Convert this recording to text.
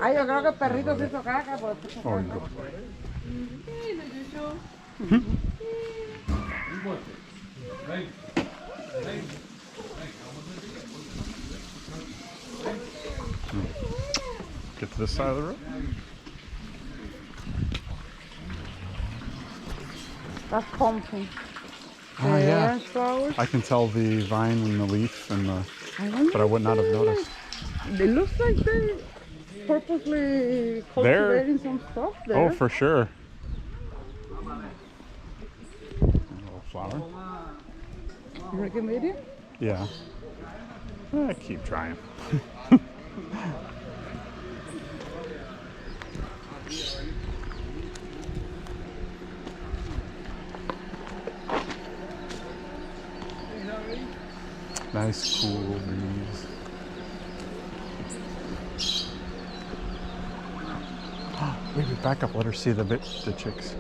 Ay, yo creo que el perrito se hizo caca. Pues, Oigo. Get to this side of the road. that's pumpkin. Oh, yeah. Orange flowers. I can tell the vine and the leaf and the, wonder but I would not have noticed. It looks like they purposely cultivating some stuff there. Oh, for sure. A little flower. Ricky Media? Yeah. Keep trying. Nice cool breeze. Wait, back up. Let her see the chicks.